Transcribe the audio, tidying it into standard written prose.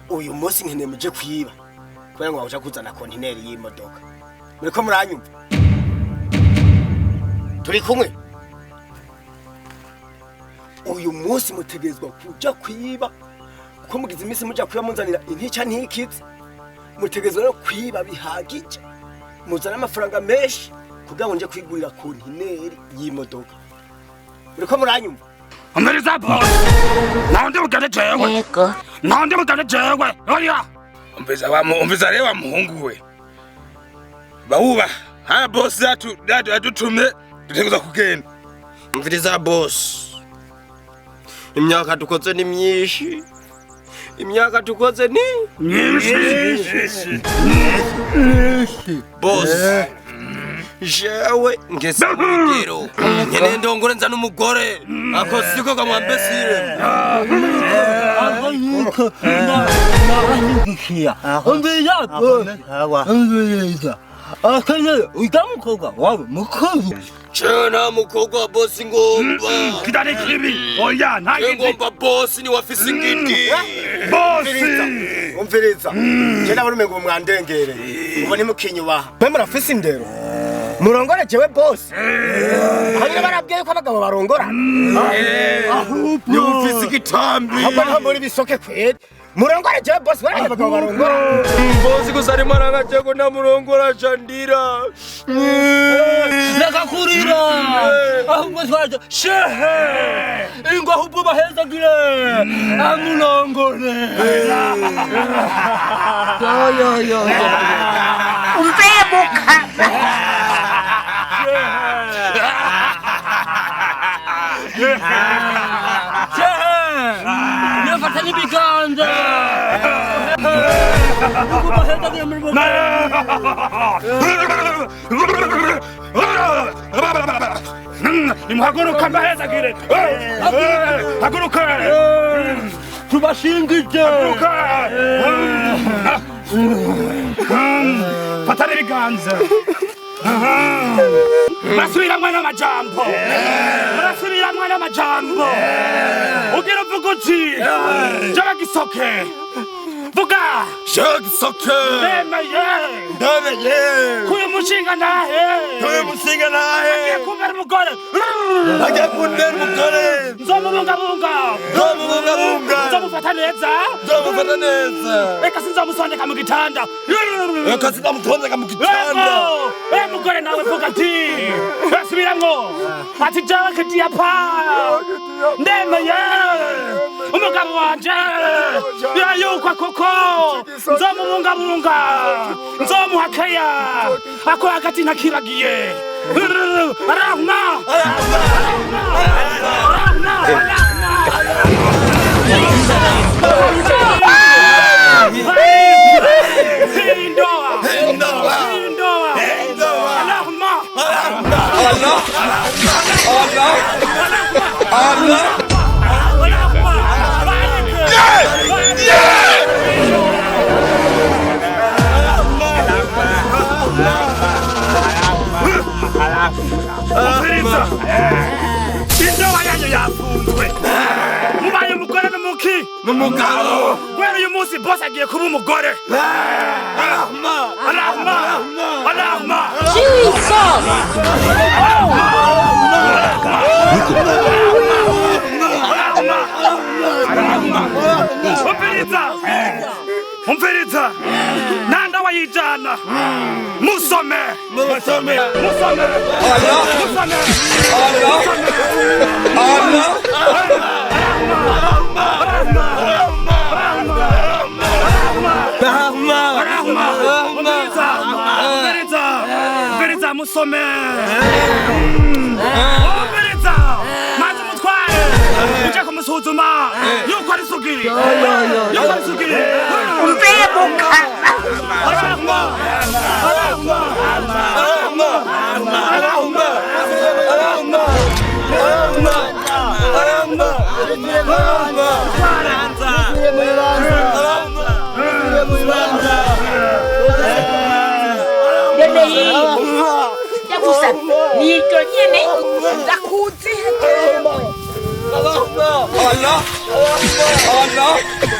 uyu munsi nkene muje kwiba kubera ngo waje kuzana kontineri y'imodoka muriko muranyumva turi kumwe uyu munsi mutegezwa kuja kwiba uko mugize iminsi muja kwiba munzanira intica ntikize mutegezwa no kwiba bihagije muzana amafaranga menshi kugira ngo nje kwigurira kontineri y'imodoka muriko muranyumva Ameriza boss. Naonde mugane jewe. Yego. Naonde mugane jewe. Oya. Umviza reba muhungu we. Bawuba. Ha boss atutume duteguza kugenda. Umviriza boss. Imyaka tukoze ni myinshi. Imyaka tukoze ni myinshi. Boss. Jewe ngeze mugiro nyene ndongore nza n'umugore ako siko kamwambesire Chana mukogwa boss ngomba Kidane kibi oya ngomba boss ni wafisi ngiti boss umviriza jena bari mengo mwandengere ubo ni mukinyuba mwe murafisi indero murongora jewe boss hamwe barabwiye ko abagabo barongora ni ufisi gitambi haba muri bisoke kwete murongora jewe boss barabwiye abagabo barongora boss gusari maranga jego na murongora chandira nakakurira ahubwo twaje shehe ingo ahubwo bahezagire amulongore yo umpebuka Fatani biganda. Uko bahezagire muri bo. Nimuhaguruka mbahezagire. Haguruka. Tubashingije. Haguruka. Fatani biganza. Murasubiramwe n'amajambo. Murasubiramwe n'amajambo. Ugira uvuga uti jaba gisoke. Vuga jaba gisoke. Ndemeye. Kuyu mushinga nahe. Agiye kumbera umugore. Agiye kumbera umugore. Nzomubungabunga. Nzomufata neza. Reka sinzomusondeka mu gitanda. Reka sinzamutondeka mu gitanda. Mugore nawe vuga ati basubiramwo ati jawe kidiyapa ndemeye umugabo wanje yayukwa koko nzomubungabunga nzomuhakaya ako hagati nakiragiye arahuma mubaye umugore n'umuki n'umugabo gwera uyu munsi boss agiye kuba umugore Alahma Jesus Umviriza nanda wayijana musome Umviriza musome Umviriza manzi mutware uje kumusuzuma yuko ari sugiri umpebuka Ni Allah. Allah.